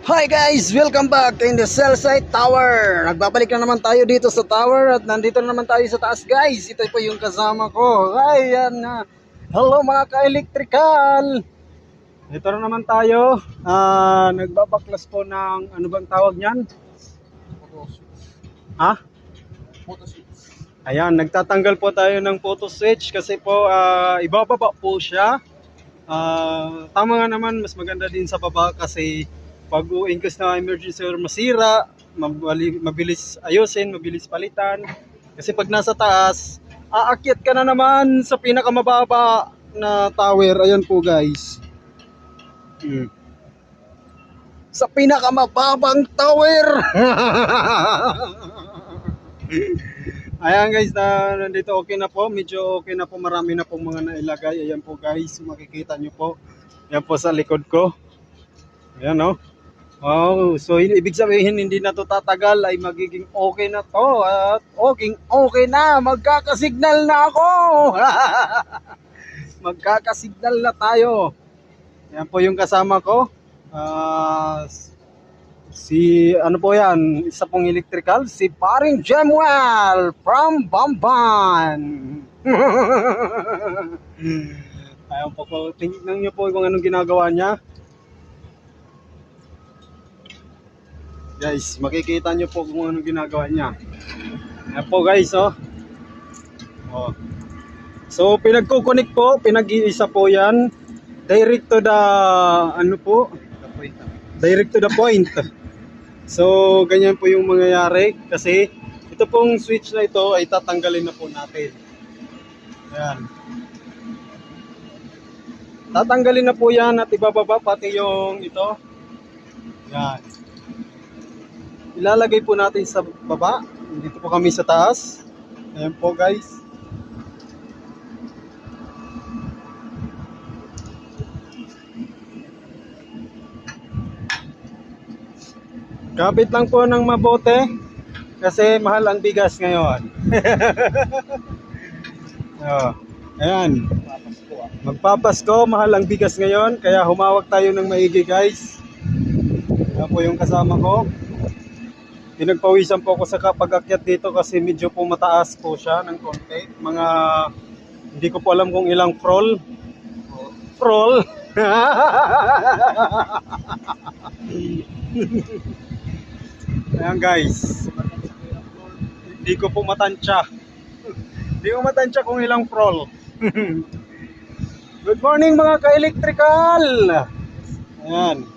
Hi guys! Welcome back in the cell site tower. Nagbabalik na naman tayo dito sa tower at nandito na naman tayo sa taas guys. Ito po yung kasama ko. Ayan na. Hello mga ka-electrical. Dito na naman tayo. Nagbabaklas po ng ano bang tawag niyan? Ha? Ayan, nagtatanggal po tayo ng photo switch kasi po ibababa po siya. Tama nga naman, mas maganda din sa baba kasi pag in case na emergency or masira, mabilis ayusin, mabilis palitan. Kasi pag nasa taas, aakyat ka na naman sa pinakamababa na tower. Ayan po guys. Sa pinakamababang tower. Ayan guys, nandito okay na po. Medyo okay na po. Marami na pong mga nailagay. Ayan po guys, makikita nyo po. Ayan po sa likod ko. Ayan o. Oh, so ibig sabihin hindi na to tatagal ay magiging okay na to at okay na, magkakasignal na ako. Magkakasignal na tayo. Yan po yung kasama ko. Si ano po yan, isa pong electrical, si Paring Jemuel from Bamban. Ayan po po, tingnan nyo po kung anong ginagawa niya. Guys, makikita nyo po kung anong ginagawa niya. Ayan po guys, oh. So, pinagkukunik po, pinag-iisa po yan. Direct to the, ano po? Direct to the point. So, ganyan po yung mangyayari. Kasi, ito pong switch na ito ay tatanggalin na po natin. Ayan. Tatanggalin na po yan at ibababa pati yung ito. Ayan. Ilalagay po natin sa baba. Dito po kami sa taas. Ayan po guys. Kapit lang po ng mabuti kasi mahal ang bigas ngayon. Ayan. Magpapasko, mahal ang bigas ngayon. Kaya humawak tayo ng maigi guys. Ayan po yung kasama ko. Pinagpawisan po ako sa pag-akyat dito kasi medyo po mataas po siya ng konti. Mga, hindi ko po alam kung ilang roll. Ayan guys. Hindi ko po matansya. Hindi ko matansya kung ilang roll. Good morning mga ka-electrical. Ayan.